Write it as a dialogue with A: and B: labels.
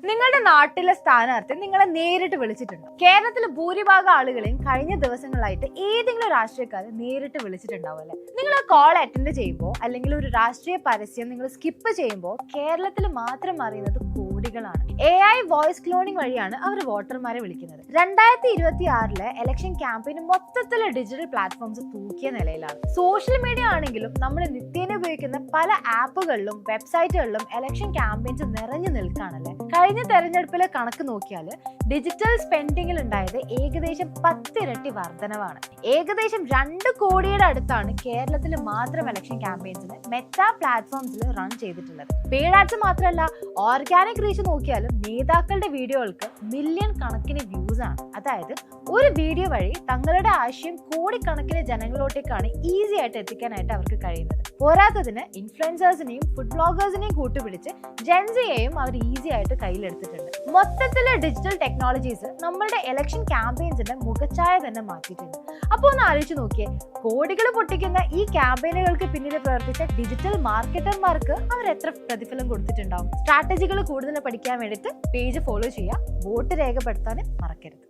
A: നിങ്ങളുടെ നാട്ടിലെ സ്ഥാനാർത്ഥി നിങ്ങളെ നേരിട്ട് വിളിച്ചിട്ടുണ്ടോ? കേരളത്തിലെ ഭൂരിഭാഗം ആളുകളെയും കഴിഞ്ഞ ദിവസങ്ങളായിട്ട് ഏതെങ്കിലും രാഷ്ട്രീയക്കാരെ നേരിട്ട് വിളിച്ചിട്ടുണ്ടാവും അല്ലെ? നിങ്ങൾ ആ കോൾ അറ്റൻഡ് ചെയ്യുമ്പോൾ അല്ലെങ്കിൽ ഒരു രാഷ്ട്രീയ പരസ്യം നിങ്ങൾ സ്കിപ്പ് ചെയ്യുമ്പോൾ കേരളത്തിൽ മാത്രം അറിയുന്നത് കോടികളാണ്. AI വോയിസ് ക്ലോണിംഗ് വഴിയാണ് അവർ വോട്ടർമാരെ വിളിക്കുന്നത്. 2026 ഇലക്ഷൻ ക്യാമ്പയിന് മൊത്തത്തിലെ ഡിജിറ്റൽ പ്ലാറ്റ്ഫോംസ് തൂക്കിയ നിലയിലാണ്. സോഷ്യൽ മീഡിയ ആണെങ്കിലും നമ്മൾ നിത്യേന ഉപയോഗിക്കുന്ന പല ആപ്പുകളിലും വെബ്സൈറ്റുകളിലും ഇലക്ഷൻ ക്യാമ്പയിൻസ് നിറഞ്ഞു നിൽക്കുകയാണല്ലേ. കഴിഞ്ഞ തെരഞ്ഞെടുപ്പിലെ കണക്ക് നോക്കിയാൽ ഡിജിറ്റൽ സ്പെൻഡിങ്ങിൽ ഉണ്ടായത് ഏകദേശം 10 ഇരട്ടി വർധനവാണ്. ഏകദേശം 2 കോടിയുടെ അടുത്താണ് കേരളത്തിൽ മാത്രം ഇലക്ഷൻ ക്യാമ്പയിൻസിന് മെറ്റാ പ്ലാറ്റ്ഫോംസിൽ റൺ ചെയ്തിട്ടുള്ളത്. പെയ്ഡ് ആഡ്സ് മാത്രമല്ല, ഓർഗാനിക് റീച്ച് നോക്കിയാലും നേതാക്കളുടെ വീഡിയോകൾക്ക് മില്യൺ കണക്കിന് വ്യൂസ് ആണ്. അതായത് ഒരു വീഡിയോ വഴി തങ്ങളുടെ ആശയം കോടിക്കണക്കിന് ജനങ്ങളിലോട്ടേക്കാണ് ഈസി ആയിട്ട് എത്തിക്കാനായിട്ട് അവർക്ക് കഴിയുന്നത്. പോരാത്തതിന് ഇൻഫ്ലുവൻസേഴ്സിനെയും ഫുഡ് ബ്ലോഗേഴ്സിനെയും കൂട്ടുപിടിച്ച് ജെൻസിയെയും അവർ ഈസി ആയിട്ട് കയ്യിലെടുത്തിട്ടുണ്ട്. മൊത്തത്തിലെ ഡിജിറ്റൽ ടെക്നോളജീസ് നമ്മളുടെ ഇലക്ഷൻ ക്യാമ്പയിൻസിന്റെ മുഖച്ഛായ തന്നെ മാറ്റിയിട്ടുണ്ട്. അപ്പോൾ ഒന്ന് ആലോചിച്ച് നോക്കിയേ, കോടികൾ പൊട്ടിക്കുന്ന ഈ ക്യാമ്പയിനുകൾക്ക് പിന്നിൽ പ്രവർത്തിച്ച ഡിജിറ്റൽ മാർക്കറ്റർമാർക്ക് അവർ എത്ര പ്രതിഫലം കൊടുത്തിട്ടുണ്ടാവും. സ്ട്രാറ്റജികൾ കൂടുതൽ പഠിക്കാൻ വേണ്ടിയിട്ട് പേജ് ഫോളോ ചെയ്യുക, വോട്ട് രേഖപ്പെടുത്താനും മറക്കരുത്.